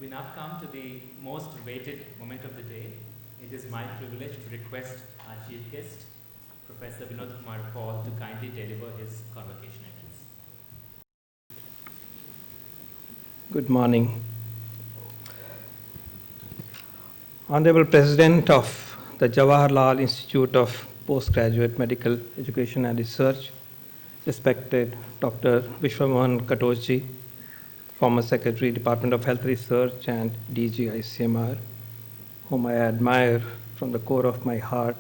We now come to the most awaited moment of the day. It is my privilege to request our chief guest, Professor Vinod Kumar Paul, to kindly deliver his convocation address. Good morning. Honorable President of the Jawaharlal Institute of Postgraduate Medical Education and Research, respected Dr. Vishwamohan Katochji, former Secretary, Department of Health Research and DG ICMR, whom I admire from the core of my heart,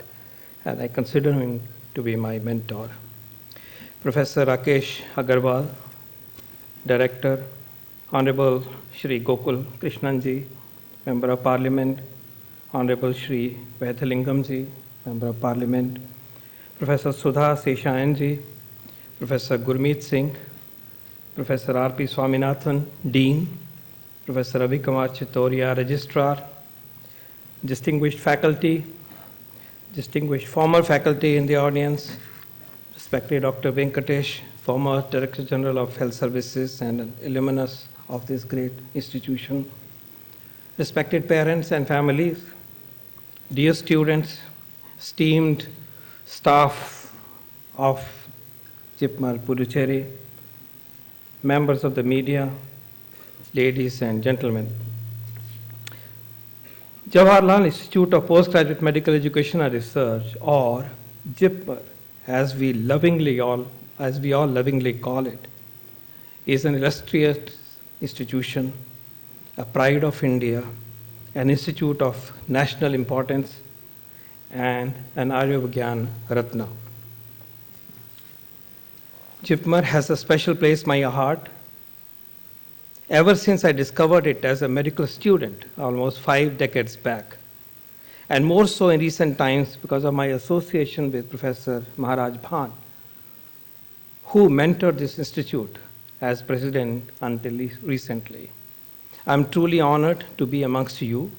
and I consider him to be my mentor. Professor Rakesh Agarwal, Director, Honorable Shri Gokul Krishnanji, Member of Parliament, Honorable Shri Vaidyalingamji, Member of Parliament, Professor Sudha Seshayanji, Professor Gurmeet Singh, Professor R.P. Swaminathan, Dean, Professor Ravi Kumar Chitoria, Registrar, distinguished faculty, distinguished former faculty in the audience, respected Dr. Venkatesh, former Director General of Health Services and an alumnus of this great institution, respected parents and families, dear students, esteemed staff of JIPMER Puducherry, members of the media, ladies and gentlemen. Jawaharlal Institute of Postgraduate Medical Education and Research, or JIPMER, as we all lovingly call it, is an illustrious institution, a pride of India, an institute of national importance, and an Aryavigyan Ratna. JIPMER has a special place in my heart. Ever since I discovered it as a medical student almost 5 decades back, and more so in recent times because of my association with Professor Maharaj Bhan, who mentored this institute as president until recently. I'm truly honored to be amongst you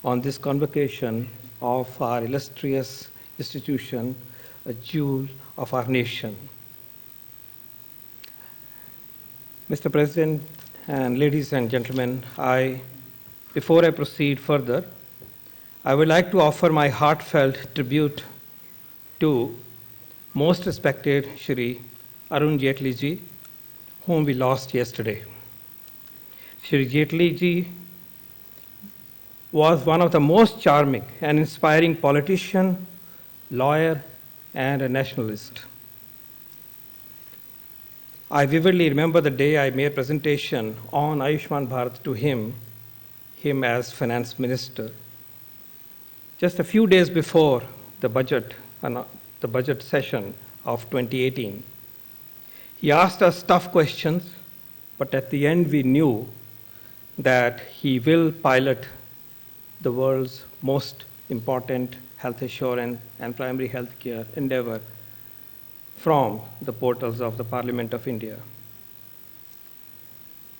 on this convocation of our illustrious institution, a jewel of our nation. Mr. President and ladies and gentlemen, before I proceed further, I would like to offer my heartfelt tribute to most respected Shri Arun Jaitley ji, whom we lost yesterday. Shri Jaitley ji was one of the most charming and inspiring politician, lawyer, and a nationalist. I vividly remember the day I made a presentation on Ayushman Bharat to him as finance minister. Just a few days before the budget session of 2018, he asked us tough questions, but at the end we knew that he will pilot the world's most important health assurance and primary health care endeavor from the portals of the Parliament of India.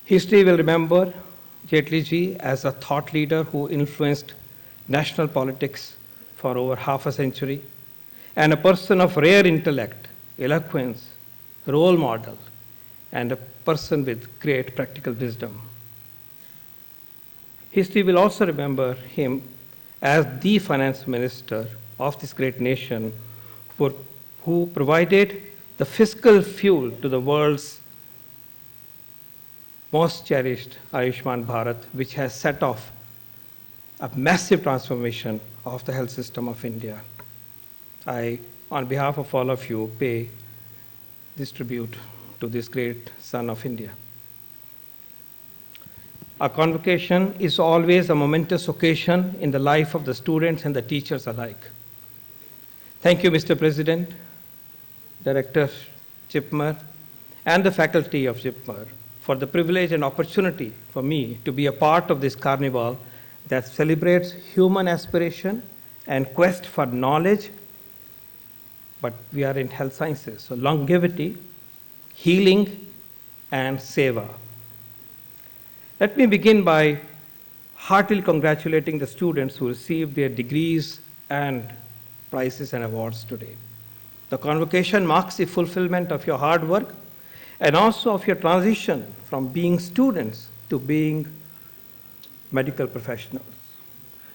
History will remember Jaitley ji as a thought leader who influenced national politics for over half a century, and a person of rare intellect, eloquence, role model, and a person with great practical wisdom. History will also remember him as the finance minister of this great nation who provided the fiscal fuel to the world's most cherished Ayushman Bharat, which has set off a massive transformation of the health system of India. I, on behalf of all of you, pay this tribute to this great son of India. Our convocation is always a momentous occasion in the life of the students and the teachers alike. Thank you, Mr. President, Director JIPMER, and the faculty of JIPMER for the privilege and opportunity for me to be a part of this carnival that celebrates human aspiration and quest for knowledge, but we are in health sciences, so longevity, healing, and seva. Let me begin by heartily congratulating the students who received their degrees and prizes and awards today. The convocation marks the fulfillment of your hard work and also of your transition from being students to being medical professionals.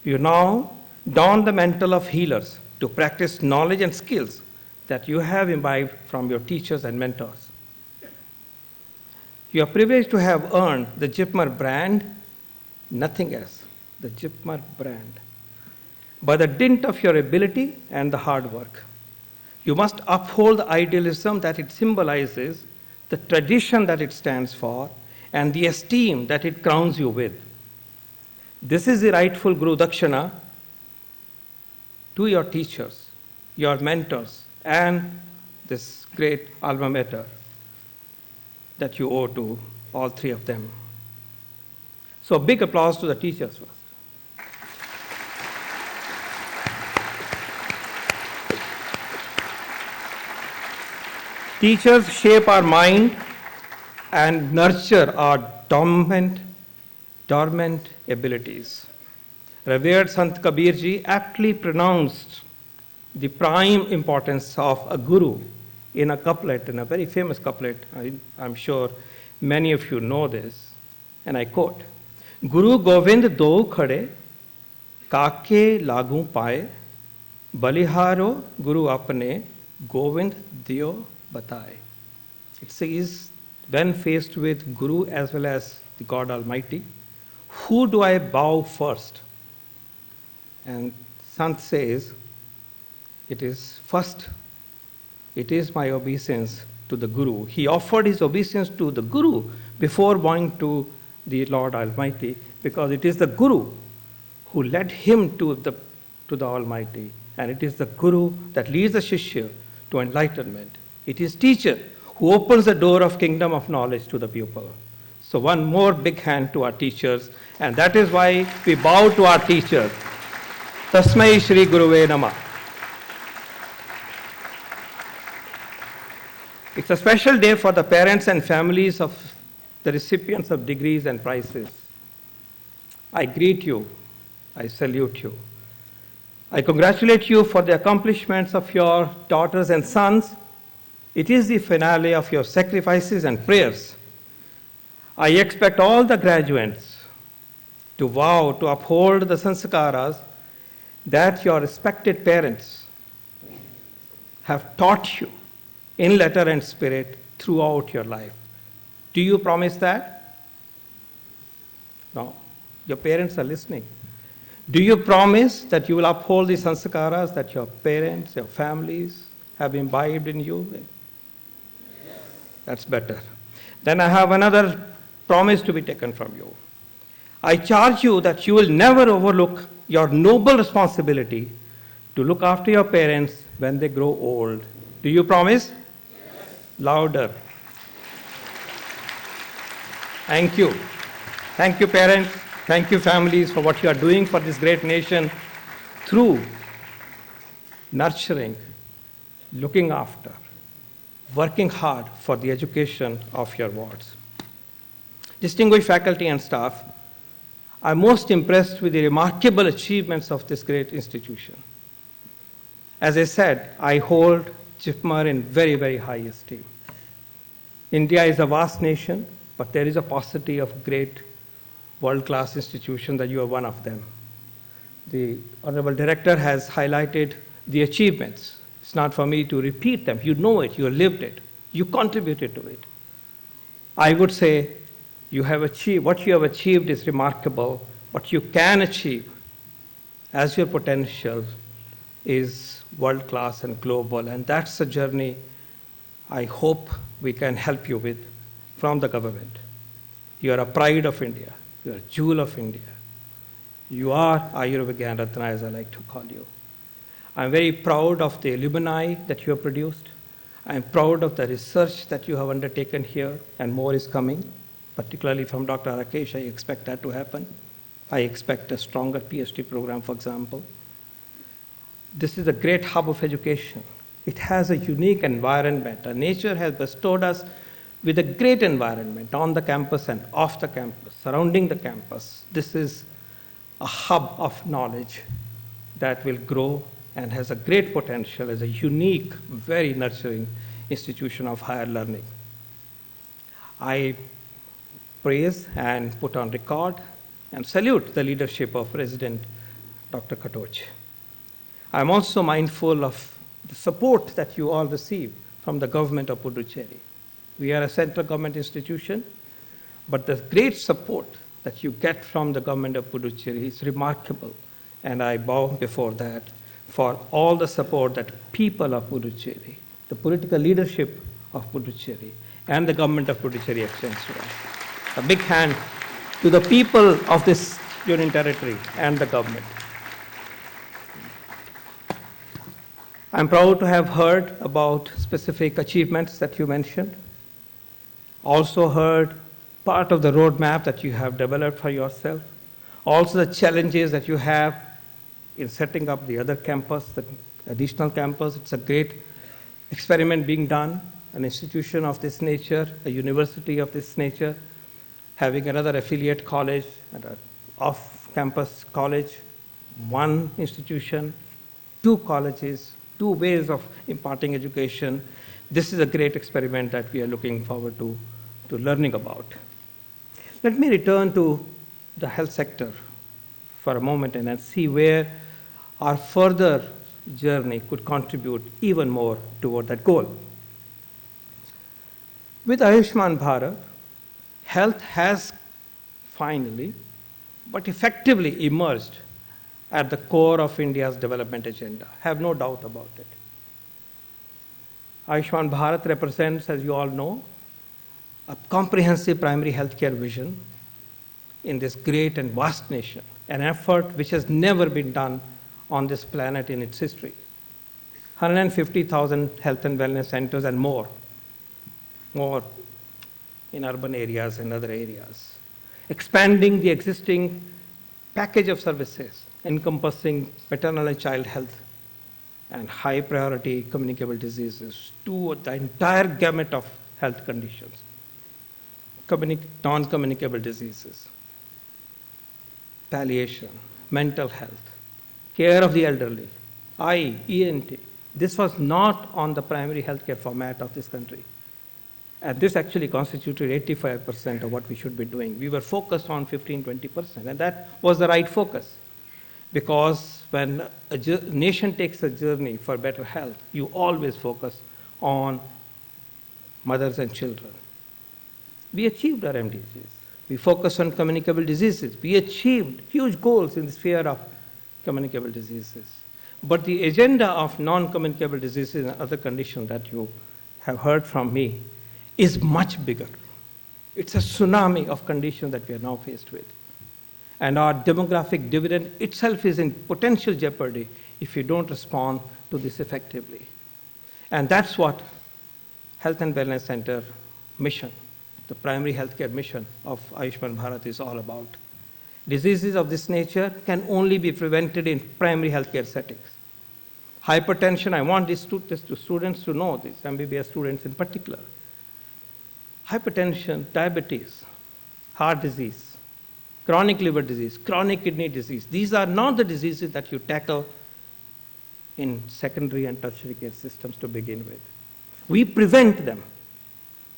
You now don the mantle of healers to practice knowledge and skills that you have imbibed from your teachers and mentors. You are privileged to have earned the JIPMER brand, nothing else, the JIPMER brand, by the dint of your ability and the hard work. You must uphold the idealism that it symbolizes, the tradition that it stands for, and the esteem that it crowns you with. This is the rightful Guru Dakshina to your teachers, your mentors, and this great alma mater that you owe to all three of them. So a big applause to the teachers first. Teachers shape our mind and nurture our dormant abilities. Revered Sant Kabir ji aptly pronounced the prime importance of a guru in a couplet, in a very famous couplet. I'm sure many of you know this, and I quote, Guru Govind do khade, kake lagu paye, baliharo Guru apne, Govind diyo bataye. It says, when faced with Guru as well as the God Almighty, who do I bow first? And Sant says, it is my obeisance to the Guru. He offered his obeisance to the Guru before bowing to the Lord Almighty, because it is the Guru who led him to the Almighty, and it is the Guru that leads the Shishya to enlightenment. It is teacher who opens the door of kingdom of knowledge to the pupil. So one more big hand to our teachers, and that is why we bow to our teachers. Tasmai Shri Guruve Namah. It's a special day for the parents and families of the recipients of degrees and prizes. I greet you. I salute you. I congratulate you for the accomplishments of your daughters and sons. It is the finale of your sacrifices and prayers. I expect all the graduates to vow to uphold the sanskaras that your respected parents have taught you in letter and spirit throughout your life. Do you promise that? No. Your parents are listening. Do you promise that you will uphold the sanskaras that your parents, your families have imbibed in you? Yes. That's better. Then I have another promise to be taken from you. I charge you that you will never overlook your noble responsibility to look after your parents when they grow old. Do you promise? Yes. Louder. Thank you. Thank you, parents. Thank you, families, for what you are doing for this great nation through nurturing, looking after, working hard for the education of your wards. Distinguished faculty and staff, I'm most impressed with the remarkable achievements of this great institution. As I said, I hold JIPMER in very, very high esteem. India is a vast nation, but there is a paucity of great world-class institutions, that you are one of them. The Honorable Director has highlighted the achievements. It's not for me to repeat them. You know it, you have lived it, you contributed to it. I would say you have achieved, what you have achieved is remarkable. What you can achieve as your potential is world-class and global, and that's the journey I hope we can help you with from the government. You are a pride of India. You are a jewel of India. You are Ayurveda Ratna, as I like to call you. I'm very proud of the alumni that you have produced. I'm proud of the research that you have undertaken here, and more is coming, particularly from Dr. Rakesh. I expect that to happen. I expect a stronger PhD program, for example. This is a great hub of education. It has a unique environment. Nature has bestowed us with a great environment on the campus and off the campus, surrounding the campus. This is a hub of knowledge that will grow and has a great potential as a unique, very nurturing institution of higher learning. I praise and put on record and salute the leadership of President Dr. Katoch. I'm also mindful of the support that you all receive from the government of Puducherry. We are a central government institution, but the great support that you get from the government of Puducherry is remarkable, and I bow before that for all the support that people of Puducherry, the political leadership of Puducherry, and the government of Puducherry extends to us. A big hand to the people of this union territory and the government. I'm proud to have heard about specific achievements that you mentioned. Also heard part of the roadmap that you have developed for yourself. Also the challenges that you have in setting up the other campus, the additional campus. It's a great experiment being done, an institution of this nature, a university of this nature, having another affiliate college and an off-campus college, one institution, two colleges, two ways of imparting education. This is a great experiment that we are looking forward to learning about. Let me return to the health sector for a moment and see where our further journey could contribute even more toward that goal. With Ayushman Bharat, health has finally, but effectively emerged at the core of India's development agenda. Have no doubt about it. Ayushman Bharat represents, as you all know, a comprehensive primary healthcare vision in this great and vast nation, an effort which has never been done on this planet in its history. 150,000 health and wellness centers and more in urban areas and other areas. Expanding the existing package of services encompassing maternal and child health and high priority communicable diseases to the entire gamut of health conditions, non-communicable diseases, palliation, mental health, care of the elderly, eye, ENT. This was not on the primary healthcare format of this country. And this actually constituted 85% of what we should be doing. We were focused on 15-20%, and that was the right focus. Because when a nation takes a journey for better health, you always focus on mothers and children. We achieved our MDGs. We focused on communicable diseases. We achieved huge goals in the sphere of communicable diseases. But the agenda of non-communicable diseases and other conditions that you have heard from me is much bigger. It's a tsunami of conditions that we are now faced with. And our demographic dividend itself is in potential jeopardy if we don't respond to this effectively. And that's what Health and Wellness Center mission, the primary healthcare mission of Ayushman Bharat is all about. Diseases of this nature can only be prevented in primary healthcare settings. Hypertension, I want these students to know this, MBBS students in particular. Hypertension, diabetes, heart disease, chronic liver disease, chronic kidney disease. These are not the diseases that you tackle in secondary and tertiary care systems to begin with. We prevent them.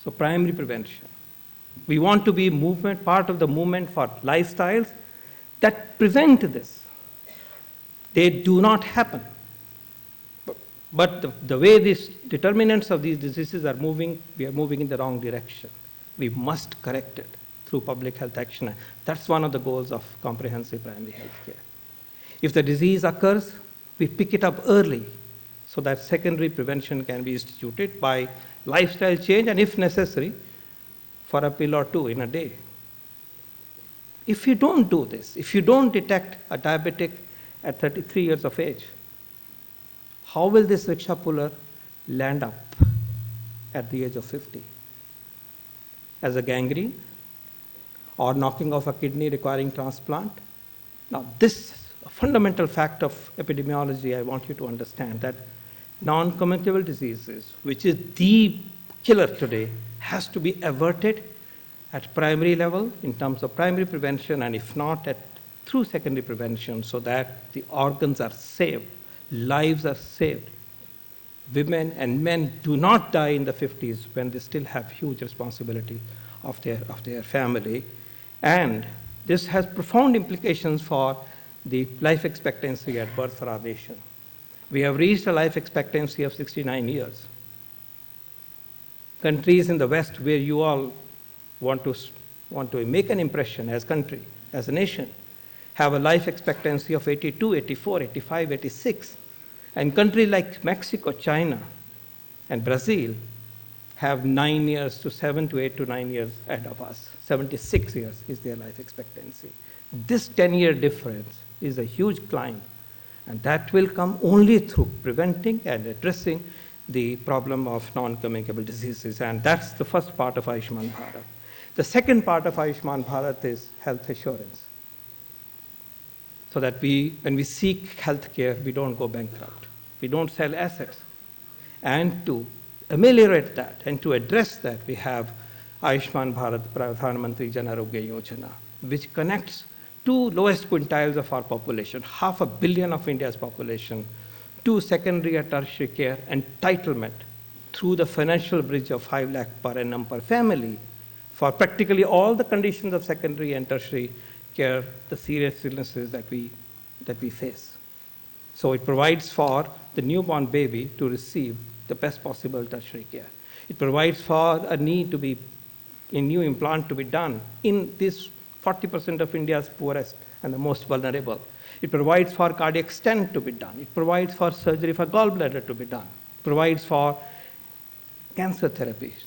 So primary prevention. We want to be part of the movement for lifestyles that prevent this. They do not happen. But the way these determinants of these diseases are moving, we are moving in the wrong direction. We must correct it through public health action. That's one of the goals of comprehensive primary health care. If the disease occurs, we pick it up early so that secondary prevention can be instituted by lifestyle change and, if necessary, for a pill or two in a day. If you don't do this, if you don't detect a diabetic at 33 years of age, how will this rickshaw puller land up at the age of 50? As a gangrene or knocking off a kidney requiring transplant? Now, this fundamental fact of epidemiology, I want you to understand that non-communicable diseases, which is the killer today, has to be averted at primary level in terms of primary prevention, and if not, through secondary prevention, so that the organs are saved, lives are saved. Women and men do not die in the 50s when they still have huge responsibility of their family, and This has profound implications for the life expectancy at birth for our nation. We have reached a life expectancy of 69 years. Countries in the West where you all want to make an impression as country, as a nation, have a life expectancy of 82, 84, 85, 86. And countries like Mexico, China, and Brazil have 9 years to 7 to 8 to 9 years ahead of us. 76 years is their life expectancy. This 10-year difference is a huge climb, and that will come only through preventing and addressing the problem of non-communicable diseases, and that's the first part of Ayushman Bharat. The second part of Ayushman Bharat is health assurance, so that when we seek health care, we don't go bankrupt. We don't sell assets. And to ameliorate that and to address that, we have Ayushman Bharat Pradhan Mantri Jan Arogya Yojana, which connects two lowest quintiles of our population, 500 million of India's population, to secondary and tertiary care entitlement through the financial bridge of 5 lakh per annum per family for practically all the conditions of secondary and tertiary care, the serious illnesses that we face. So it provides for the newborn baby to receive the best possible tertiary care. It provides for a new implant to be done in this 40% of India's poorest and the most vulnerable. It provides for cardiac stent to be done. It provides for surgery for gallbladder to be done. It provides for cancer therapies.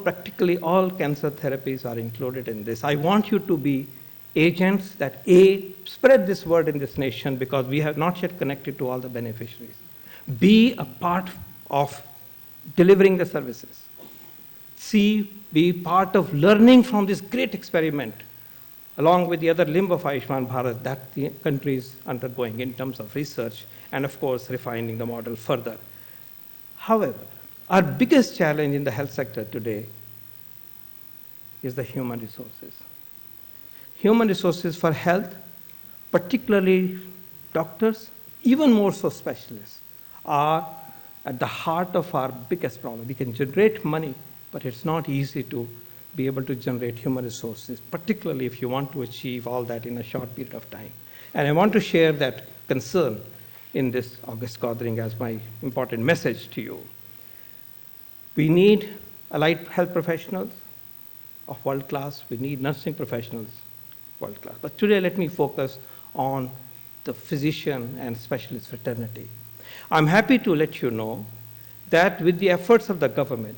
Practically all cancer therapies are included in this. I want you to be agents that spread this word in this nation, because we have not yet connected to all the beneficiaries. Be a part of delivering the services. Be part of learning from this great experiment, along with the other limb of Ayushman Bharat that the country is undergoing in terms of research and, of course, refining the model further. However, our biggest challenge in the health sector today is the human resources. Human resources for health, particularly doctors, even more so specialists, are at the heart of our biggest problem. We can generate money, but it's not easy to be able to generate human resources, particularly if you want to achieve all that in a short period of time. And I want to share that concern in this August gathering as my important message to you. We need allied health professionals of world class. We need nursing professionals world class. But today, let me focus on the physician and specialist fraternity. I'm happy to let you know that with the efforts of the government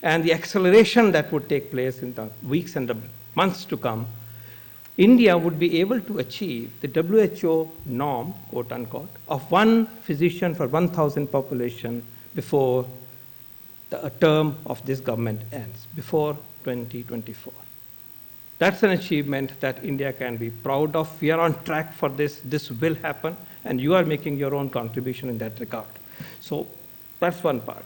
and the acceleration that would take place in the weeks and the months to come, India would be able to achieve the WHO norm, quote unquote, of 1 physician for 1,000 population before the term of this government ends, before 2024. That's an achievement that India can be proud of. We are on track for this. This will happen, and you are making your own contribution in that regard. So that's one part.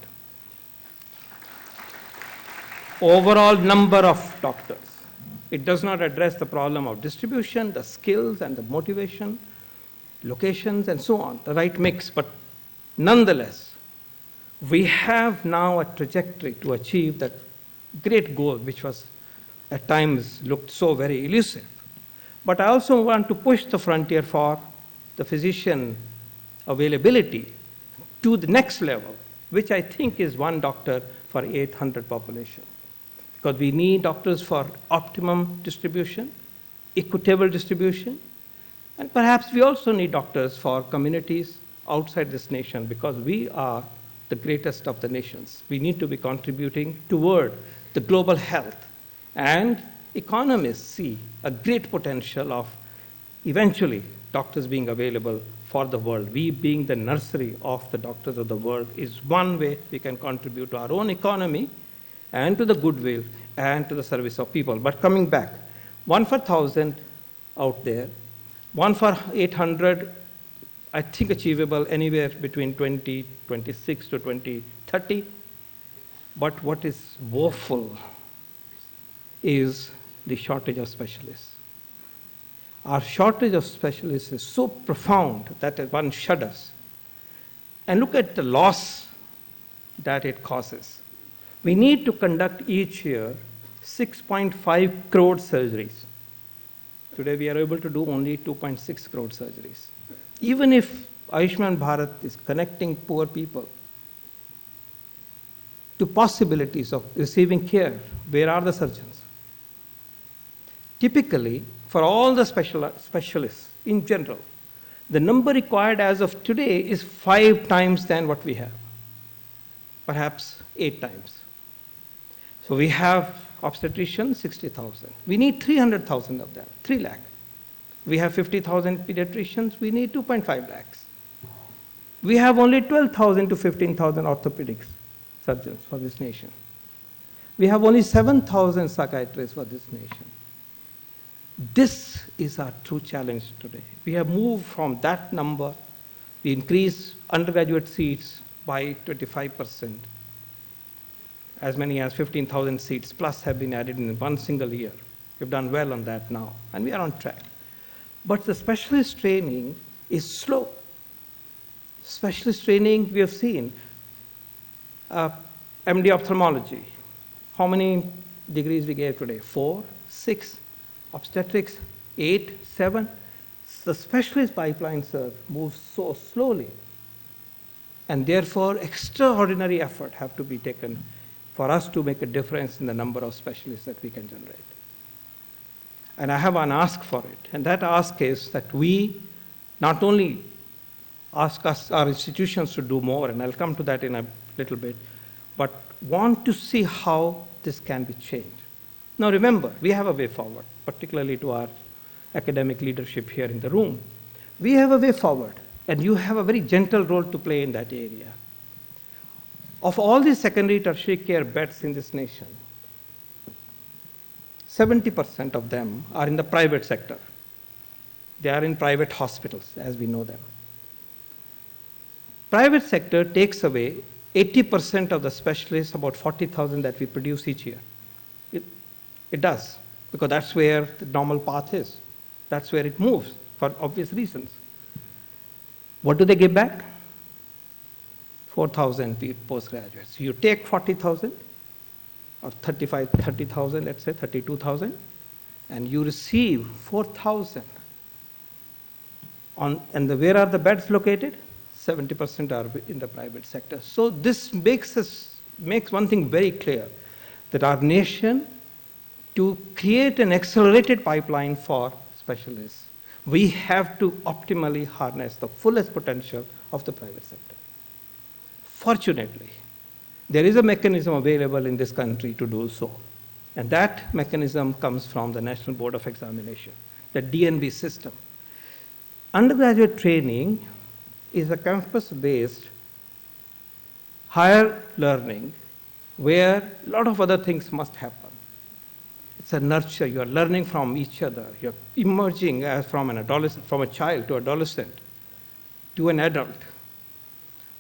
Overall number of doctors. It does not address the problem of distribution, the skills and the motivation, locations and so on, the right mix. But nonetheless, we have now a trajectory to achieve that great goal, which was at times looked so very elusive. But I also want to push the frontier for the physician availability to the next level, which I think is 1 doctor for 800 population. Because we need doctors for optimum distribution, equitable distribution, and perhaps we also need doctors for communities outside this nation, because we are the greatest of the nations. We need to be contributing toward the global health. And economists see a great potential of eventually doctors being available for the world. We being the nursery of the doctors of the world is one way we can contribute to our own economy and to the goodwill and to the service of people. But coming back, 1 for 1,000 out there, 1 for 800, I think achievable anywhere between 2026 to 2030. But what is woeful is the shortage of specialists. Our shortage of specialists is so profound that one shudders. And look at the loss that it causes. We need to conduct each year 6.5 crore surgeries. Today we are able to do only 2.6 crore surgeries. Even if Ayushman Bharat is connecting poor people to possibilities of receiving care, where are the surgeons? Typically, for all the specialists in general, the number required as of today is 5 times than what we have, perhaps 8 times. So we have obstetricians, 60,000. We need 300,000 of them, 3 lakh. We have 50,000 pediatricians, we need 2.5 lakhs. We have only 12,000 to 15,000 orthopedics surgeons for this nation. We have only 7,000 psychiatrists for this nation. This is our true challenge today. We have moved from that number. We increased undergraduate seats by 25%. As many as 15,000 seats plus have been added in one single year. We've done well on that now, and we are on track. But the specialist training is slow. Specialist training, we have seen. MD ophthalmology, how many degrees we gave today? 4, 6. Obstetrics, 8, 7. The specialist pipeline, sir, moves so slowly. And therefore, extraordinary effort have to be taken for us to make a difference in the number of specialists that we can generate. And I have an ask for it. And that ask is that we not only ask our institutions to do more, and I'll come to that in a little bit, but want to see how this can be changed. Now remember, we have a way forward, particularly to our academic leadership here in the room. We have a way forward, and you have a very gentle role to play in that area. Of all the secondary tertiary care beds in this nation, 70% of them are in the private sector. They are in private hospitals, as we know them. Private sector takes away 80% of the specialists, about 40,000 that we produce each year. It does, because that's where the normal path is. That's where it moves, for obvious reasons. What do they give back? 4,000 postgraduates. You take 40,000, or 30,000, let's say, 32,000, and you receive 4,000. And where are the beds located? 70% are in the private sector. So this makes one thing very clear, that our nation, to create an accelerated pipeline for specialists, we have to optimally harness the fullest potential of the private sector. Fortunately, there is a mechanism available in this country to do so. And that mechanism comes from the National Board of Examination, the DNB system. Undergraduate training is a campus-based higher learning where a lot of other things must happen. It's a nurture. You're learning from each other. You're emerging from an adolescent, from a child to adolescent to an adult.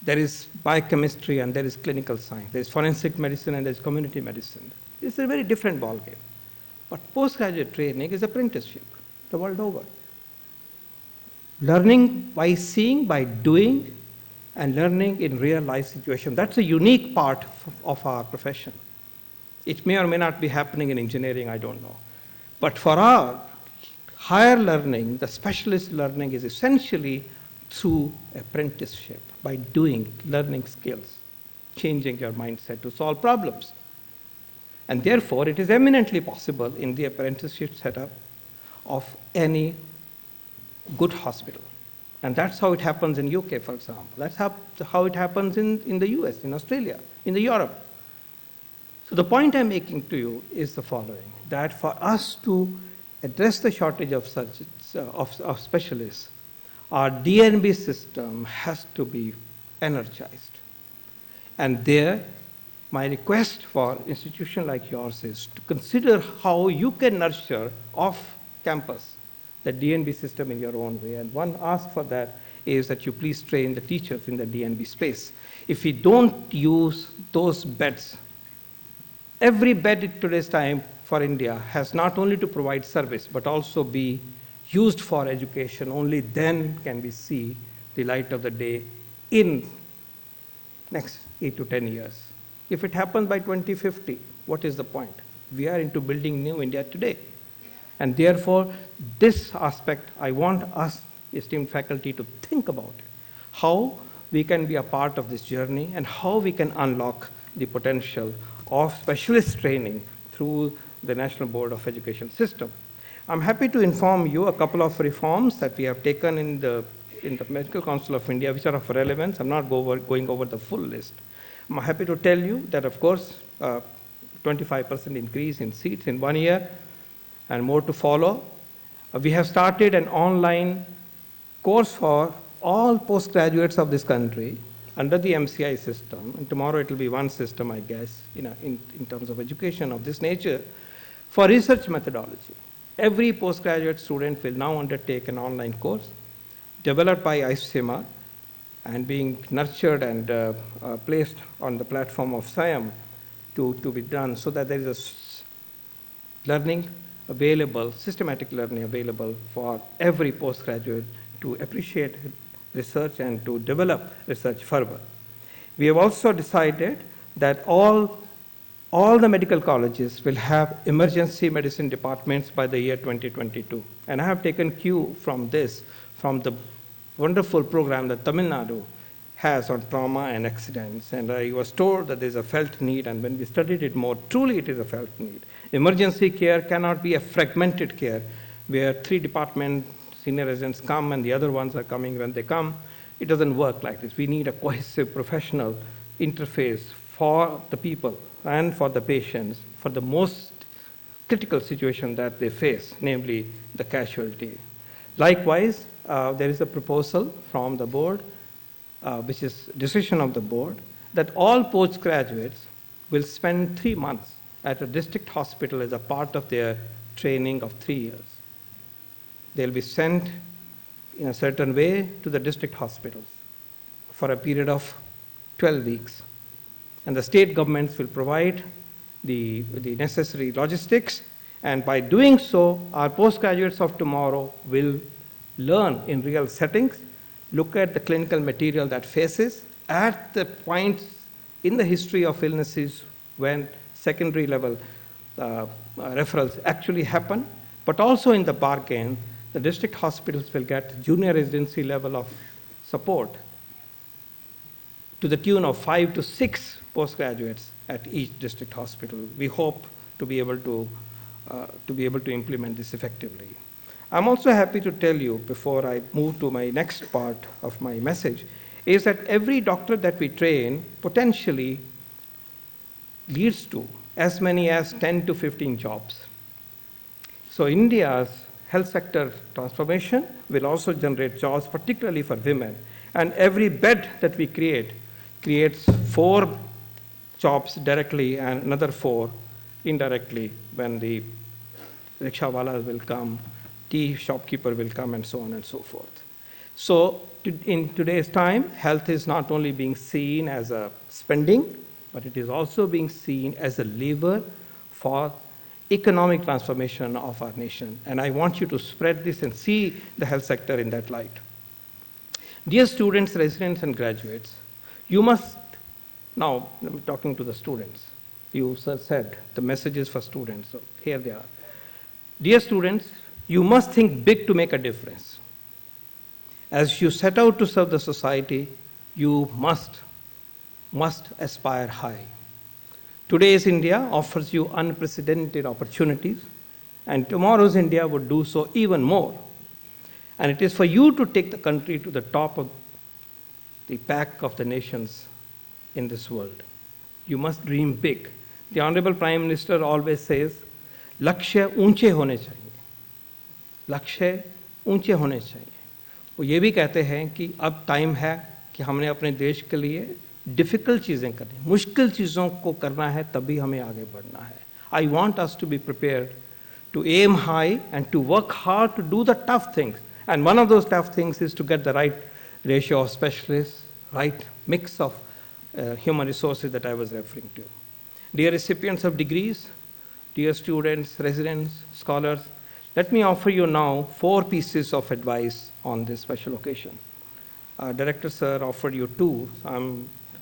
There is biochemistry and there is clinical science. There is forensic medicine and there is community medicine. It's a very different ballgame. But postgraduate training is apprenticeship the world over. Learning by seeing, by doing, and learning in real life situations. That's a unique part of our profession. It may or may not be happening in engineering, I don't know. But for our higher learning, the specialist learning is essentially through apprenticeship, by doing, learning skills, changing your mindset to solve problems. And therefore, it is eminently possible in the apprenticeship setup of any good hospital. And that's how it happens in UK, for example. That's how it happens in the US, in Australia, in Europe. So the point I'm making to you is the following, that for us to address the shortage of specialists, our DNB system has to be energized. And there, my request for an institution like yours is to consider how you can nurture off campus the DNB system in your own way. And one ask for that is that you please train the teachers in the DNB space. If we don't use those beds, every bed in today's time for India has not only to provide service, but also be used for education. Only then can we see the light of the day in next 8 to 10 years. If it happens by 2050, what is the point? We are into building new India today. And therefore, this aspect, I want us, esteemed faculty, to think about it. How we can be a part of this journey and how we can unlock the potential of specialist training through the National Board of Education system. I'm happy to inform you a couple of reforms that we have taken in the Medical Council of India, which are of relevance. I'm not going over the full list. I'm happy to tell you that, of course, 25% increase in seats in 1 year and more to follow. We have started an online course for all postgraduates of this country under the MCI system, and tomorrow it will be one system, I guess, in terms of education of this nature, for research methodology. Every postgraduate student will now undertake an online course developed by ICMR and being nurtured and placed on the platform of SIAM to be done, so that there is a learning available, systematic learning available for every postgraduate to appreciate research and to develop research further. We have also decided that all the medical colleges will have emergency medicine departments by the year 2022. And I have taken cue from this, from the wonderful program that Tamil Nadu has on trauma and accidents. And I was told that there's a felt need, and when we studied it more, truly it is a felt need. Emergency care cannot be a fragmented care where 3 departments, senior residents come and the other ones are coming when they come. It doesn't work like this. We need a cohesive professional interface for the people and for the patients for the most critical situation that they face, namely the casualty. Likewise, there is a proposal from the board, which is decision of the board, that all postgraduates will spend 3 months at a district hospital as a part of their training of 3 years. They'll be sent in a certain way to the district hospitals for a period of 12 weeks. And the state governments will provide the necessary logistics, and by doing so, our postgraduates of tomorrow will learn in real settings, look at the clinical material that faces at the points in the history of illnesses when secondary level referrals actually happen, but also in the bargain, the district hospitals will get junior residency level of support to the tune of 5 to 6 postgraduates at each district hospital. We hope to be able to implement this effectively. I'm also happy to tell you, before I move to my next part of my message, is that every doctor that we train potentially leads to as many as 10 to 15 jobs. So India's health sector transformation will also generate jobs, particularly for women. And every bed that we creates 4 jobs directly and another 4 indirectly when the rickshawalas will come, tea shopkeeper will come, and so on and so forth. So in today's time, health is not only being seen as a spending, but it is also being seen as a lever for economic transformation of our nation. And I want you to spread this and see the health sector in that light. Dear students, residents, and graduates, you must, now I'm talking to the students. You said the messages for students, so here they are. Dear students, you must think big to make a difference. As you set out to serve the society, you must aspire high. Today's India offers you unprecedented opportunities, and tomorrow's India would do so even more. And it is for you to take the country to the top of the pack of the nations in this world. You must dream big. The Honorable Prime Minister always says, लक्ष्य ऊंचे होने चाहिए, लक्ष्य ऊंचे होने चाहिए. वो ये भी कहते हैं कि अब टाइम है कि हमने अपने देश के लिए डिफिकल्ट चीज़ें करनी, मुश्किल चीज़ों को करना है, तभी हमें आगे बढ़ना है. I want us to be prepared to aim high and to work hard to do the tough things. And one of those tough things is to get the right ratio of specialists, right mix of human resources that I was referring to. Dear recipients of degrees, dear students, residents, scholars, let me offer you now 4 pieces of advice on this special occasion. Director Sir offered you 2, so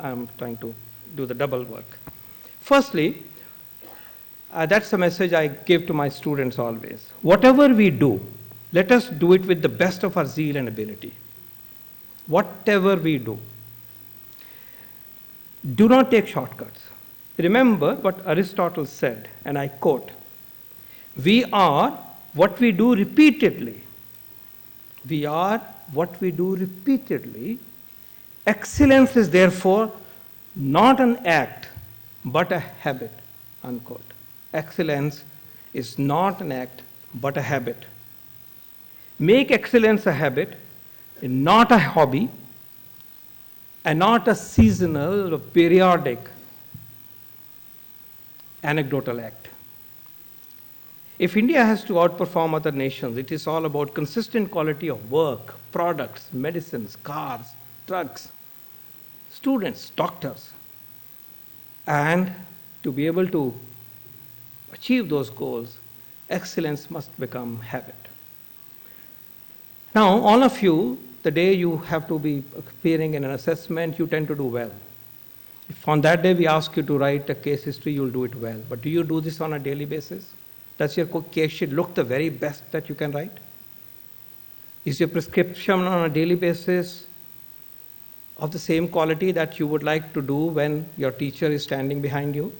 I'm trying to do the double work. Firstly, That's the message I give to my students always. Whatever we do, let us do it with the best of our zeal and ability. Whatever we do. Do not take shortcuts. Remember what Aristotle said, and I quote, "We are what we do repeatedly. We are what we do repeatedly. Excellence is therefore not an act, but a habit," unquote. Excellence is not an act, but a habit. Make excellence a habit, not a hobby, and not a seasonal or periodic anecdotal act. If India has to outperform other nations, it is all about consistent quality of work, products, medicines, cars, drugs, students, doctors. And to be able to achieve those goals, excellence must become habit. Now, all of you, the day you have to be appearing in an assessment, you tend to do well. If on that day we ask you to write a case history, you'll do it well. But do you do this on a daily basis? Does your case sheet look the very best that you can write? Is your prescription on a daily basis of the same quality that you would like to do when your teacher is standing behind you?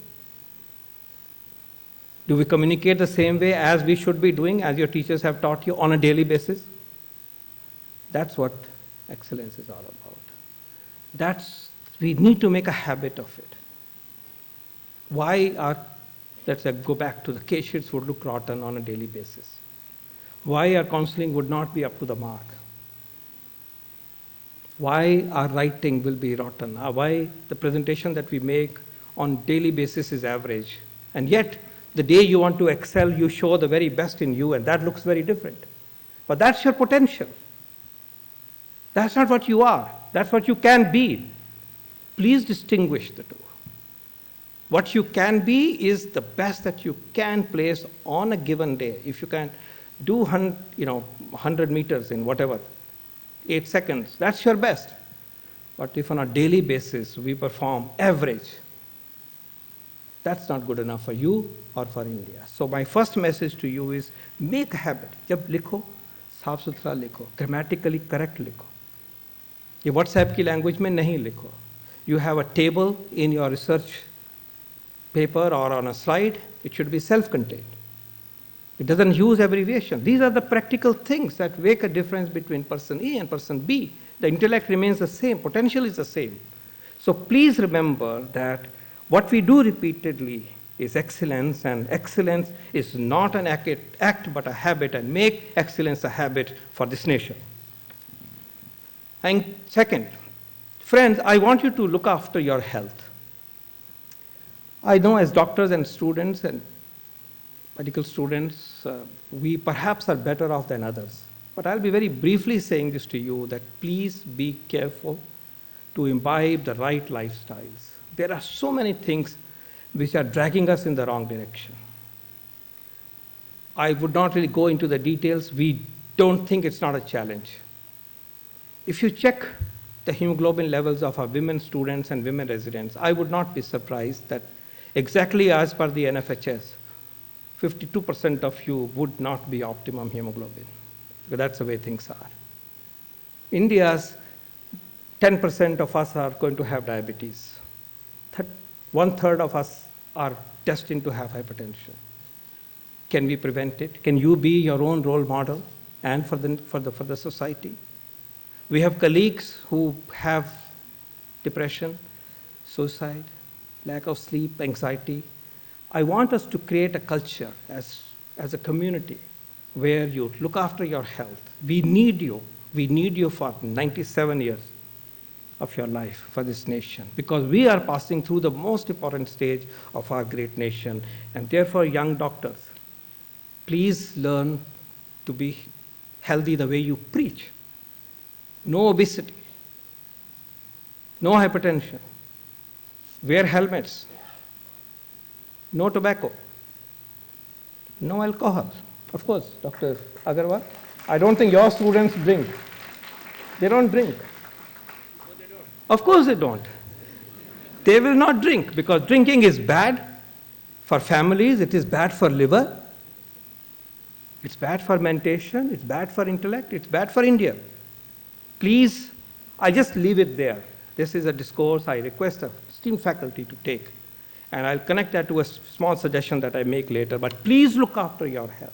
Do we communicate the same way as we should be doing, as your teachers have taught you on a daily basis? That's what excellence is all about. We need to make a habit of it. Why let's go back to the case sheets would look rotten on a daily basis? Why our counseling would not be up to the mark? Why our writing will be rotten? Why the presentation that we make on daily basis is average? And yet, the day you want to excel, you show the very best in you, and that looks very different. But that's your potential. That's not what you are. That's what you can be. Please distinguish the two. What you can be is the best that you can place on a given day. If you can do 100 meters in whatever, 8 seconds, that's your best. But if on a daily basis we perform average, that's not good enough for you or for India. So my first message to you is make a habit. जब लिखो, साफ सुथरा लिखो, grammatically correct लिखो. ये WhatsApp की language में नहीं लिखो. You have a table in your research paper or on a slide, it should be self-contained. It doesn't use abbreviation. These are the practical things that make a difference between person A and person B. The intellect remains the same, potential is the same. So please remember that what we do repeatedly is excellence, and excellence is not an act but a habit, and make excellence a habit for this nation. And second, friends, I want you to look after your health. I know as doctors and students and medical students, we perhaps are better off than others. But I'll be very briefly saying this to you, that please be careful to imbibe the right lifestyles. There are so many things which are dragging us in the wrong direction. I would not really go into the details. We don't think it's not a challenge. If you check the hemoglobin levels of our women students and women residents, I would not be surprised that exactly as per the NFHS, 52% of you would not be optimum hemoglobin. Because that's the way things are. India's 10% of us are going to have diabetes. 1/3 of us are destined to have hypertension. Can we prevent it? Can you be your own role model and for the society? We have colleagues who have depression, suicide, lack of sleep, anxiety. I want us to create a culture as a community where you look after your health. We need you. We need you for 97 years of your life for this nation, because we are passing through the most important stage of our great nation. And therefore, young doctors, please learn to be healthy the way you preach. No obesity, no hypertension, wear helmets, no tobacco, no alcohol. Of course, Dr. Agarwal, I don't think your students drink. They don't drink. No, they don't. Of course they don't. They will not drink because drinking is bad. For families, it is bad for liver, it's bad for mentation, it's bad for intellect, it's bad for India. Please, I just leave it there. This is a discourse I request the esteemed faculty to take. And I'll connect that to a small suggestion that I make later. But please look after your health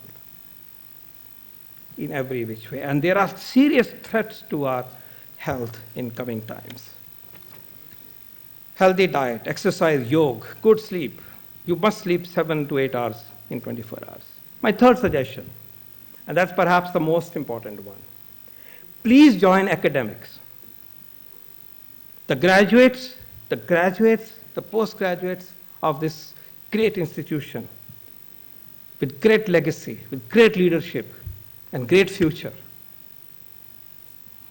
in every which way. And there are serious threats to our health in coming times. Healthy diet, exercise, yoga, good sleep. You must sleep 7 to 8 hours in 24 hours. My third suggestion, and that's perhaps the most important one. Please join academics. The graduates, the postgraduates of this great institution with great legacy, with great leadership and great future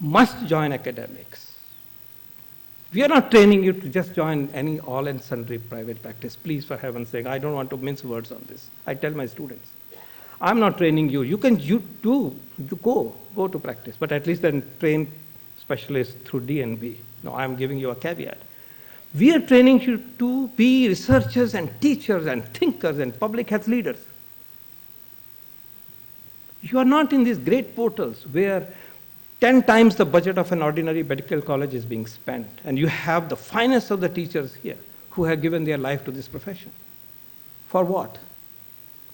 must join academics. We are not training you to just join any all and sundry private practice. Please, for heaven's sake, I don't want to mince words on this. I tell my students, I'm not training you. You go to practice, but at least then train specialists through DNB. No, I'm giving you a caveat. We are training you to be researchers and teachers and thinkers and public health leaders. You are not in these great portals where 10 times the budget of an ordinary medical college is being spent, and you have the finest of the teachers here who have given their life to this profession. For what?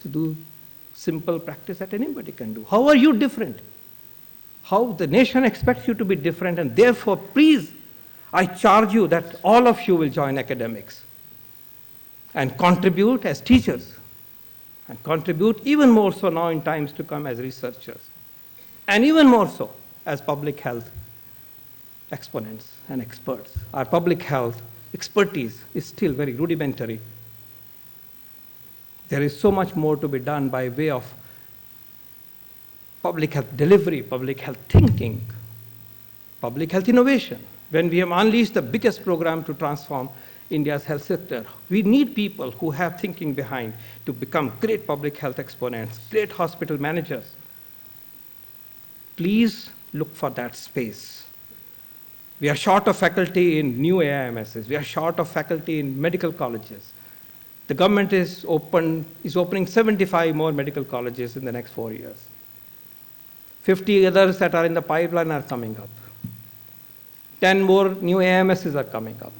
To do simple practice that anybody can do. How are you different? How the nation expects you to be different, and therefore, please, I charge you that all of you will join academics and contribute as teachers, and contribute even more so now in times to come as researchers, and even more so as public health exponents and experts. Our public health expertise is still very rudimentary. There is so much more to be done by way of public health delivery, public health thinking, public health innovation. When we have unleashed the biggest program to transform India's health sector, we need people who have thinking behind to become great public health exponents, great hospital managers. Please look for that space. We are short of faculty in new AIMSs. We are short of faculty in medical colleges. The government is opening 75 more medical colleges in the next 4 years. 50 others that are in the pipeline are coming up. 10 more new AIMSs are coming up.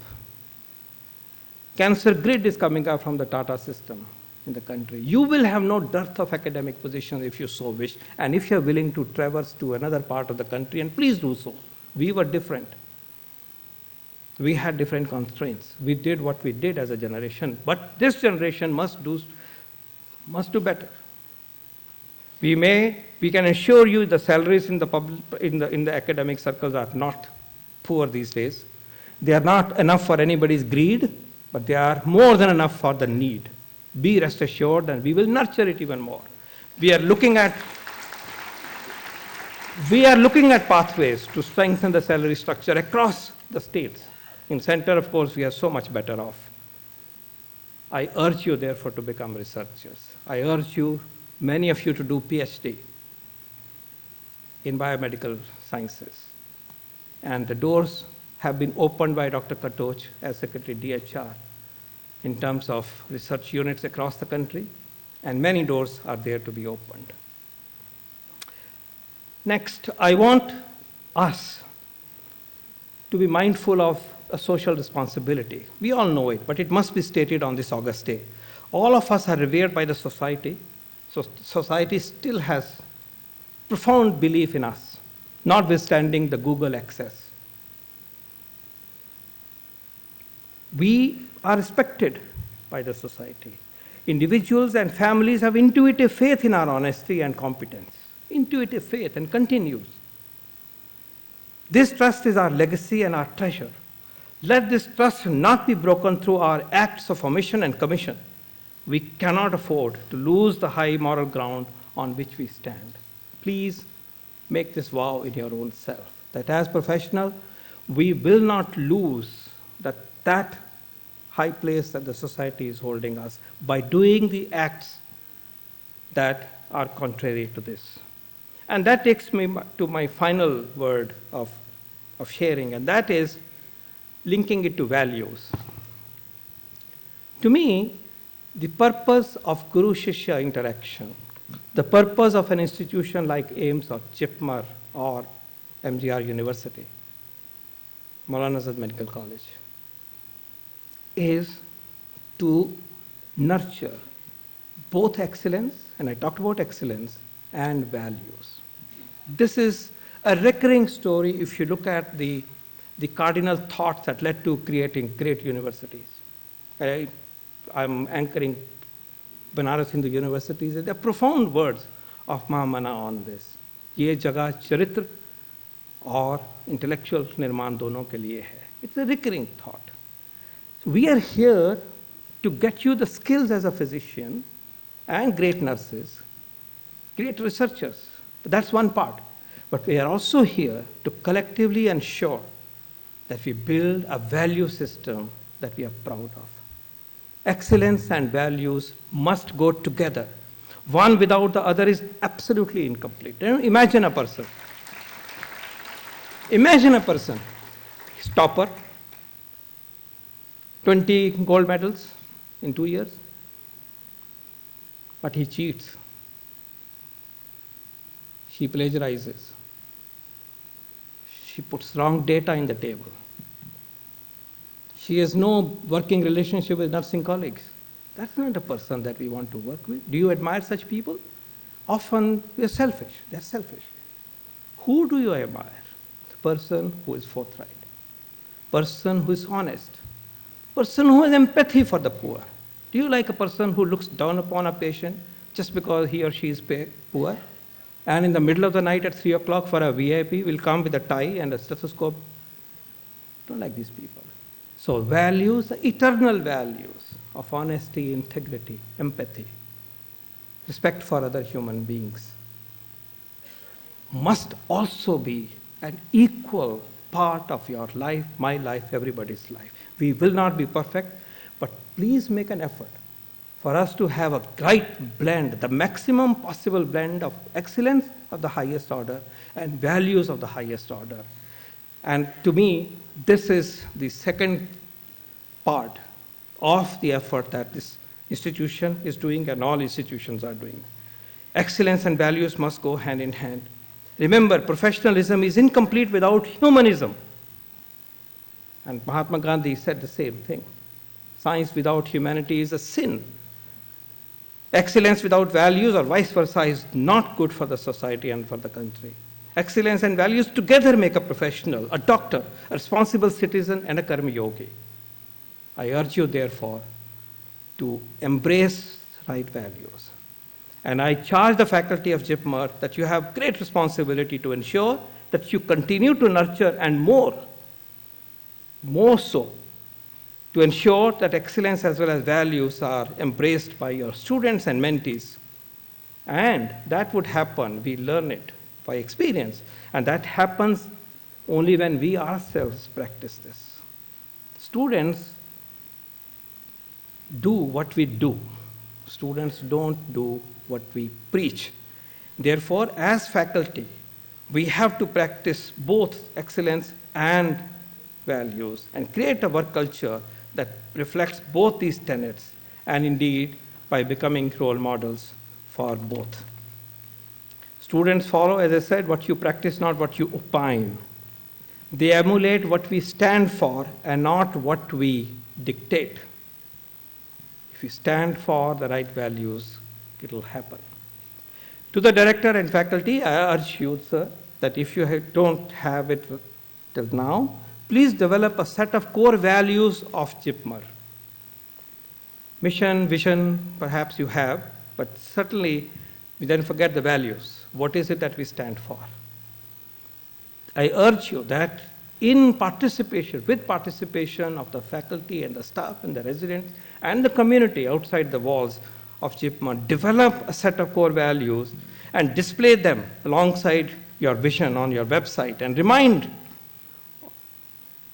Cancer grid is coming up from the Tata system in the country. You will have no dearth of academic positions if you so wish, and if you're willing to traverse to another part of the country, and please do so. We were different. We had different constraints. We did what we did as a generation, but this generation must do better. We can assure you the salaries in the academic circles are not poor these days. They are not enough for anybody's greed, but they are more than enough for the need. Be rest assured, and we will nurture it even more. We are looking at pathways to strengthen the salary structure across the states. In center, of course, we are so much better off. I urge you, therefore, to become researchers. I urge you, many of you, to do PhD in biomedical sciences. And the doors have been opened by Dr. Katoch as Secretary DHR in terms of research units across the country, and many doors are there to be opened. Next, I want us to be mindful of a social responsibility. We all know it, but it must be stated on this August day. All of us are revered by the society, so society still has profound belief in us, notwithstanding the Google access. We are respected by the society. Individuals and families have intuitive faith in our honesty and competence. Intuitive faith, and continues. This trust is our legacy and our treasure. Let this trust not be broken through our acts of omission and commission. We cannot afford to lose the high moral ground on which we stand. Please make this vow in your own self, that as professional, we will not lose that high place that the society is holding us by doing the acts that are contrary to this. And that takes me to my final word of sharing, and that is linking it to values. To me, The purpose of Guru-Shishya interaction, the purpose of an institution like AIIMS or JIPMER or MGR University, Maulana Azad Medical College, is to nurture both excellence, and I talked about excellence, and values. This is a recurring story if you look at the cardinal thoughts that led to creating great universities. I'm anchoring Banaras Hindu universities. There are profound words of Mahamana on this. ये जगह चरित्र और intellectual निर्माण दोनों के लिए है. It's a recurring thought. So we are here to get you the skills as a physician and great nurses, great researchers. That's one part. But we are also here to collectively ensure that we build a value system that we are proud of. Excellence and values must go together. One without the other is absolutely incomplete. Imagine a person. Imagine a person. He's topper, 20 gold medals in 2 years, but he cheats. She plagiarizes. She puts wrong data in the table. She has no working relationship with nursing colleagues. That's not a person that we want to work with. Do you admire such people? Often we are selfish. They're selfish. Who do you admire? The person who is forthright, person who is honest, person who has empathy for the poor. Do you like a person who looks down upon a patient just because he or she is poor? And in the middle of the night at 3 o'clock for a VIP will come with a tie and a stethoscope? Don't like these people. So values, the eternal values of honesty, integrity, empathy, respect for other human beings must also be an equal part of your life, my life, everybody's life. We will not be perfect, but please make an effort for us to have a right blend, the maximum possible blend of excellence of the highest order and values of the highest order. And to me, this is the second part of the effort that this institution is doing and all institutions are doing. Excellence and values must go hand in hand. Remember, professionalism is incomplete without humanism. And Mahatma Gandhi said the same thing. Science without humanity is a sin. Excellence without values or vice versa is not good for the society and for the country. Excellence and values together make a professional, a doctor, a responsible citizen, and a karma yogi. I urge you, therefore, to embrace right values. And I charge the faculty of JIPMER that you have great responsibility to ensure that you continue to nurture and more so, to ensure that excellence as well as values are embraced by your students and mentees. And that would happen, we learn it by experience, and that happens only when we ourselves practice this. Students do what we do. Students don't do what we preach. Therefore, as faculty, we have to practice both excellence and values and create a work culture that reflects both these tenets, and indeed by becoming role models for both. Students follow, as I said, what you practice, not what you opine. They emulate what we stand for and not what we dictate. If you stand for the right values, it will happen. To the director and faculty, I urge you, sir, that if you don't have it till now, please develop a set of core values of JIPMER. Mission, vision, perhaps you have, but certainly we then forget the values. What is it that we stand for? I urge you that with participation of the faculty and the staff and the residents and the community outside the walls of JIPMER, develop a set of core values and display them alongside your vision on your website and remind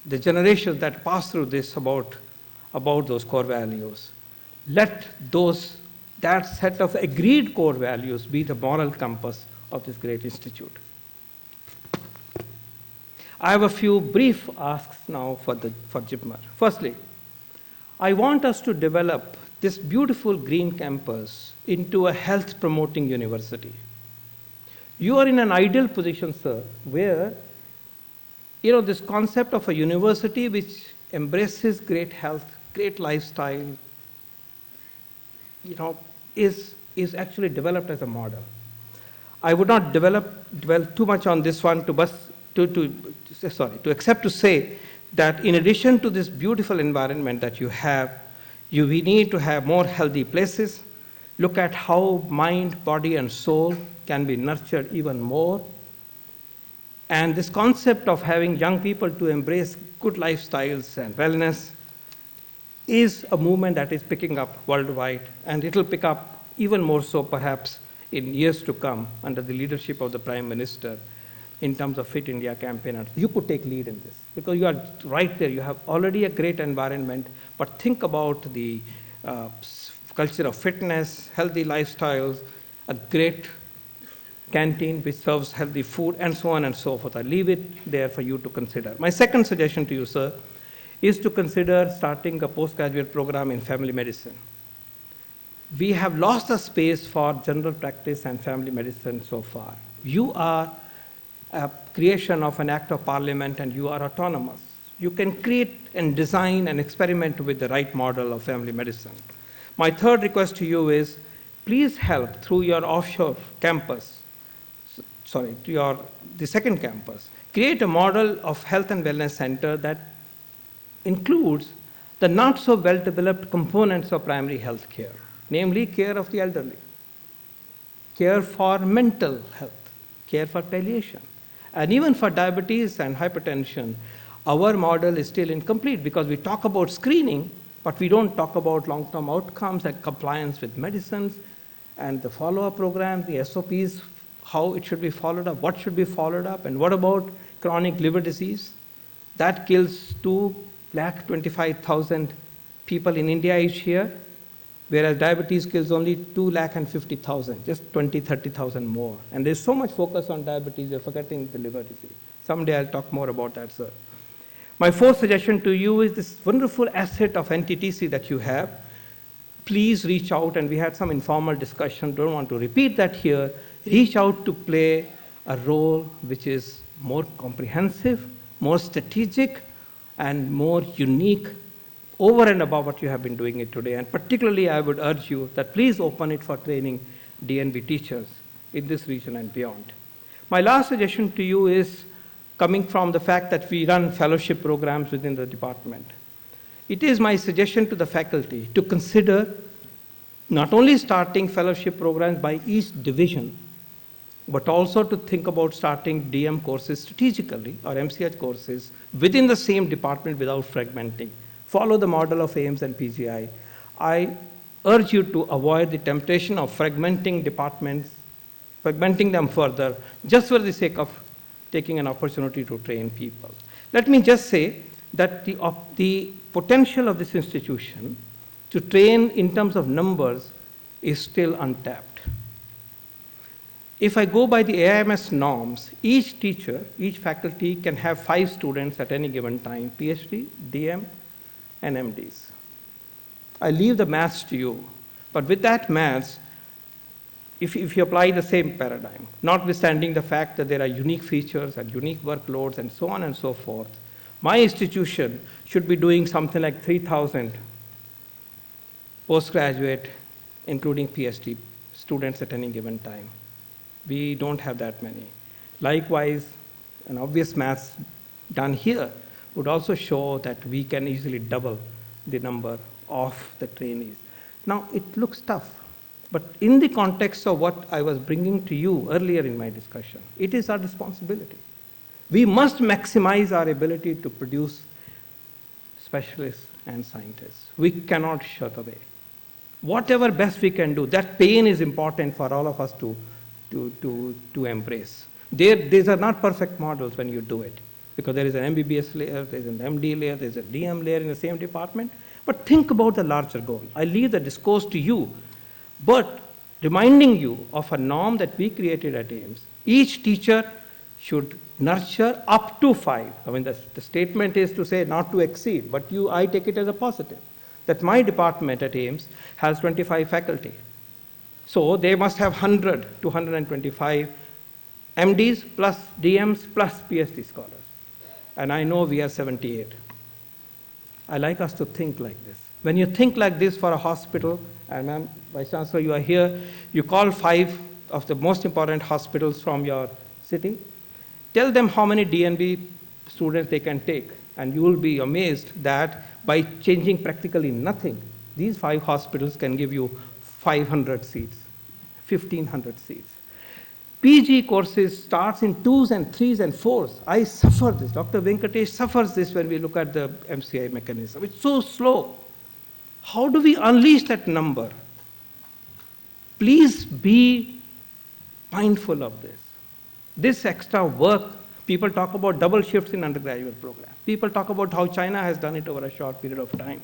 the generations that pass through this about those core values. Let that set of agreed core values be the moral compass of this great institute. I have a few brief asks now for JIPMER. Firstly, I want us to develop this beautiful green campus into a health promoting university. You are in an ideal position, sir, where this concept of a university which embraces great health, great lifestyle, is actually developed as a model. I would not dwell too much on this one except to say that in addition to this beautiful environment that you have, we need to have more healthy places, look at how mind, body, and soul can be nurtured even more. And this concept of having young people to embrace good lifestyles and wellness is a movement that is picking up worldwide, and it will pick up even more so perhaps in years to come under the leadership of the Prime Minister in terms of Fit India campaign. And you could take lead in this because you are right there. You have already a great environment, but think about the culture of fitness, healthy lifestyles, a great canteen which serves healthy food, and so on and so forth. I leave it there for you to consider. My second suggestion to you, sir, is to consider starting a postgraduate program in family medicine. We have lost the space for general practice and family medicine so far. You are a creation of an act of parliament and you are autonomous. You can create and design and experiment with the right model of family medicine. My third request to you is, please help through your offshore campus, the second campus, create a model of health and wellness center that includes the not so well-developed components of primary health care, namely care of the elderly, care for mental health, care for palliation, and even for diabetes and hypertension. Our model is still incomplete because we talk about screening, but we don't talk about long-term outcomes and compliance with medicines and the follow-up program, the SOPs, how it should be followed up, what should be followed up, and what about chronic liver disease? That kills 2,25,000 people in India each year, whereas diabetes kills only 2,50,000, just 20, 30,000 more. And there's so much focus on diabetes, you're forgetting the liver disease. Someday I'll talk more about that, sir. My fourth suggestion to you is this wonderful asset of NTTC that you have. Please reach out, and we had some informal discussion, don't want to repeat that here. Reach out to play a role which is more comprehensive, more strategic, and more unique over and above what you have been doing it today. And particularly, I would urge you that please open it for training DNB teachers in this region and beyond. My last suggestion to you is coming from the fact that we run fellowship programs within the department. It is my suggestion to the faculty to consider not only starting fellowship programs by each division, but also to think about starting DM courses strategically or MCH courses within the same department without fragmenting. Follow the model of AIMS and PGI. I urge you to avoid the temptation of fragmenting departments, fragmenting them further, just for the sake of taking an opportunity to train people. Let me just say that the potential of this institution to train in terms of numbers is still untapped. If I go by the AIMS norms, each teacher, each faculty can have 5 students at any given time, PhD, DM, and MDs. I leave the maths to you, but with that maths, if you apply the same paradigm, notwithstanding the fact that there are unique features and unique workloads and so on and so forth, my institution should be doing something like 3,000 postgraduate, including PhD students at any given time. We don't have that many. Likewise, an obvious maths done here would also show that we can easily double the number of the trainees. Now, it looks tough, but in the context of what I was bringing to you earlier in my discussion, it is our responsibility. We must maximize our ability to produce specialists and scientists. We cannot shirk away. Whatever best we can do, that pain is important for all of us to embrace. These are not perfect models when you do it, because there is an MBBS layer, there's an MD layer, there's a DM layer in the same department. But think about the larger goal. I leave the discourse to you, but reminding you of a norm that we created at AIMS. Each teacher should nurture up to 5. I mean, the statement is to say not to exceed, but I take it as a positive. that my department at AIIMS has 25 faculty. So they must have 100 to 125 MDs plus DMs plus PhD scholars. And I know we have 78. I like us to think like this. When you think like this for a hospital, and Ma'am Vice Chancellor, you are here, you call 5 of the most important hospitals from your city, tell them how many DNB students they can take, and you will be amazed that by changing practically nothing, these 5 hospitals can give you 500 seats, 1,500 seats. PG courses starts in 2s and 3s and 4s. I suffer this. Dr. Venkatesh suffers this when we look at the MCI mechanism. It's so slow. How do we unleash that number? Please be mindful of this. This extra work, people talk about double shifts in undergraduate program. People talk about how China has done it over a short period of time.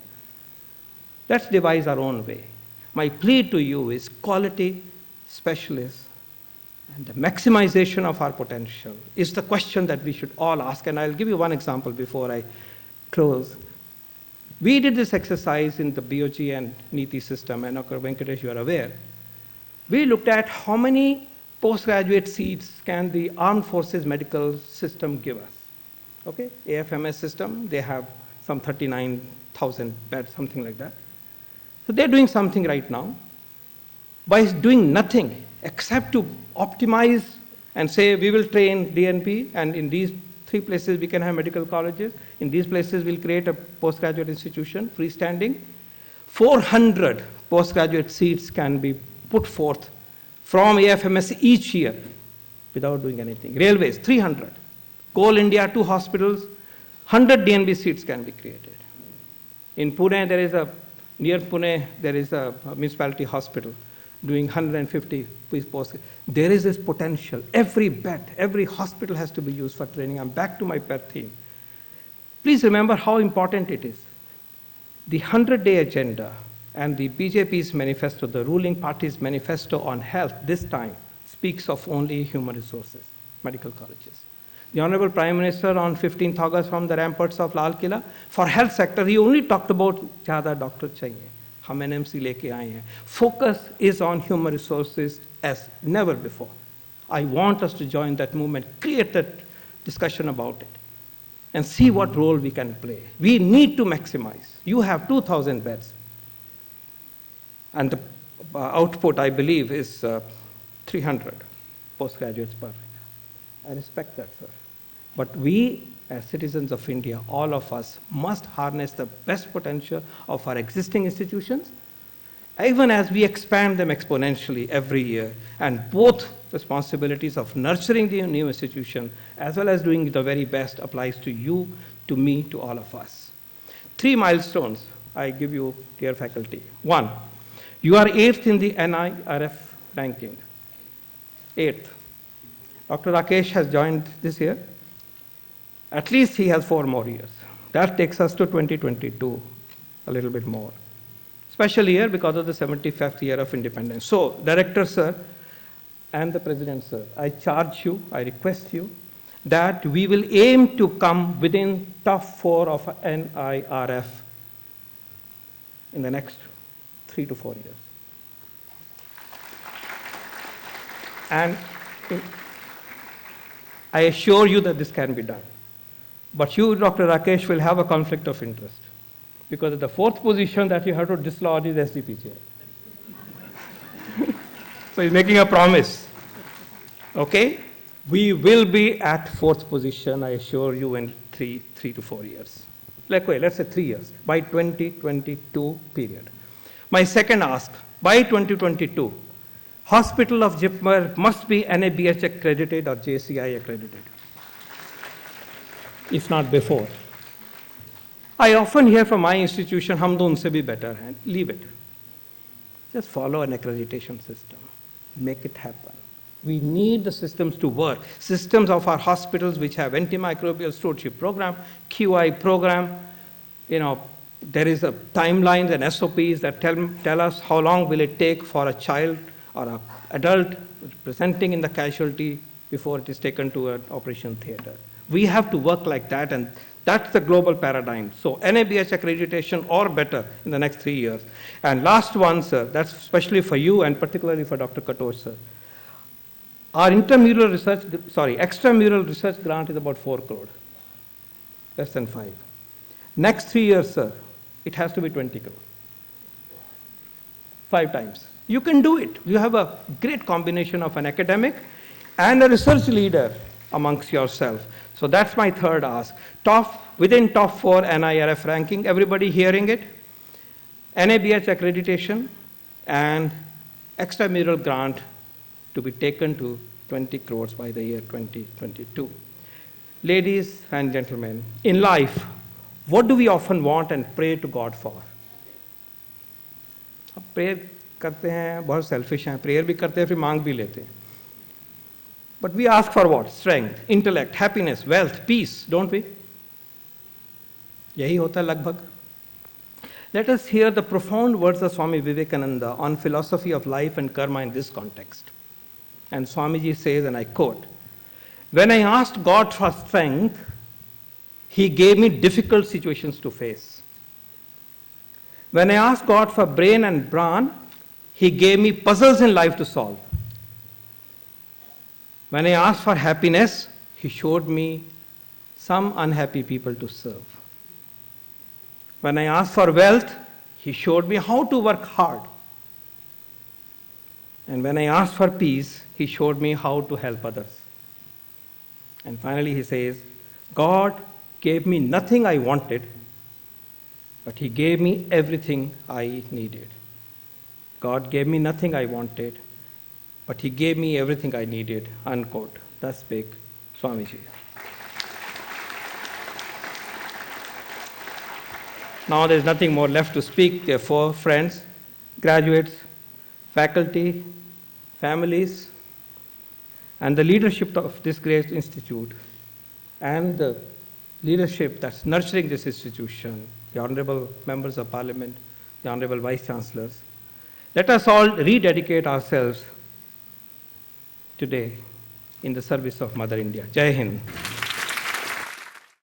Let's devise our own way. My plea to you is quality specialists and the maximization of our potential is the question that we should all ask. And I'll give you one example before I close. We did this exercise in the BOG and NEETI system, and Dr. Venkatesh, you are aware. We looked at how many postgraduate seats can the armed forces medical system give us. Okay, AFMS system, they have some 39,000 beds, something like that. So they're doing something right now. By doing nothing except to optimize and say we will train DNP, and in these 3 places we can have medical colleges. In these places we'll create a postgraduate institution, freestanding. 400 postgraduate seats can be put forth from AFMS each year without doing anything. Railways, 300. Coal India, 2 hospitals, 100 DNB seats can be created. In Pune, near Pune, there is a municipality hospital doing 150 posts. There is this potential. Every bed, every hospital has to be used for training. I'm back to my pet theme. Please remember how important it is. The 100-day agenda and the BJP's manifesto, the ruling party's manifesto on health this time speaks of only human resources, medical colleges. The Honorable Prime Minister on 15th August from the ramparts of Lal Killa, for health sector, he only talked about ज़्यादा doctor चाहिए. हम NMC लेके आए हैं. Focus is on human resources as never before. I want us to join that movement, create that discussion about it, and see what role we can play. We need to maximize. You have 2,000 beds. And the output, I believe, is 300 postgraduates per year. I respect that, sir. But we, as citizens of India, all of us, must harness the best potential of our existing institutions, even as we expand them exponentially every year. And both responsibilities of nurturing the new institution, as well as doing the very best, applies to you, to me, to all of us. 3 milestones I give you, dear faculty. 1, you are 8th in the NIRF ranking. 8th. Dr. Rakesh has joined this year. At least he has 4 more years. That takes us to 2022, a little bit more. Special year because of the 75th year of independence. So, Director, sir, and the President, sir, I charge you, I request you, that we will aim to come within top 4 of NIRF in the next 3 to 4 years. And I assure you that this can be done. But you, Dr. Rakesh, will have a conflict of interest, because the 4th position that you have to dislodge is SDP chair. So he's making a promise. Okay? We will be at 4th position, I assure you, in 3 to 4 years. Let's say 3 years, by 2022 period. My second ask, by 2022, Hospital of Jipmer must be NABH accredited or JCI accredited, if not before. I often hear from my institution, hum to unse bhi better hain. Leave it. Just follow an accreditation system. Make it happen. We need the systems to work. Systems of our hospitals which have antimicrobial stewardship program, QI program, there is a timelines and SOPs that tell us how long will it take for a child or an adult presenting in the casualty before it is taken to an operation theater. We have to work like that, and That's the global paradigm. So NABH accreditation or better in the next 3 years. And last one, sir, that's especially for you and particularly for Dr. Katoch, sir. Our extramural research grant is about 4 crore, less than 5. Next 3 years, sir, it has to be 20 crore. 5 times. You can do it. You have a great combination of an academic and a research leader amongst yourself. So that's my third ask. Within top 4 NIRF ranking, everybody hearing it? NABH accreditation and extramural grant to be taken to 20 crores by the year 2022. Ladies and gentlemen, in life, what do we often want and pray to God for? Prayer करते हैं, बहुत selfish हैं, prayer भी करते हैं, फिर मांग भी लेते हैं. But we ask for what? Strength, intellect, happiness, wealth, peace, don't we? यही होता है लगभग. Let us hear the profound words of Swami Vivekananda on philosophy of life and karma in this context. And Swamiji says, and I quote, "When I asked God for strength, He gave me difficult situations to face. When I asked God for brain and brawn, He gave me puzzles in life to solve. When I asked for happiness, He showed me some unhappy people to serve. When I asked for wealth, He showed me how to work hard. And when I asked for peace, He showed me how to help others." And finally he says, "God gave me nothing I wanted, but He gave me everything I needed." God gave me nothing I wanted, but He gave me everything I needed, unquote. Thus spake Swamiji. Now there is nothing more left to speak. Therefore, friends, graduates, faculty, families, and the leadership of this great institute, and the leadership that's nurturing this institution, the honorable members of parliament, the honorable vice chancellors, let us all rededicate ourselves today in the service of Mother India. Jai Hind.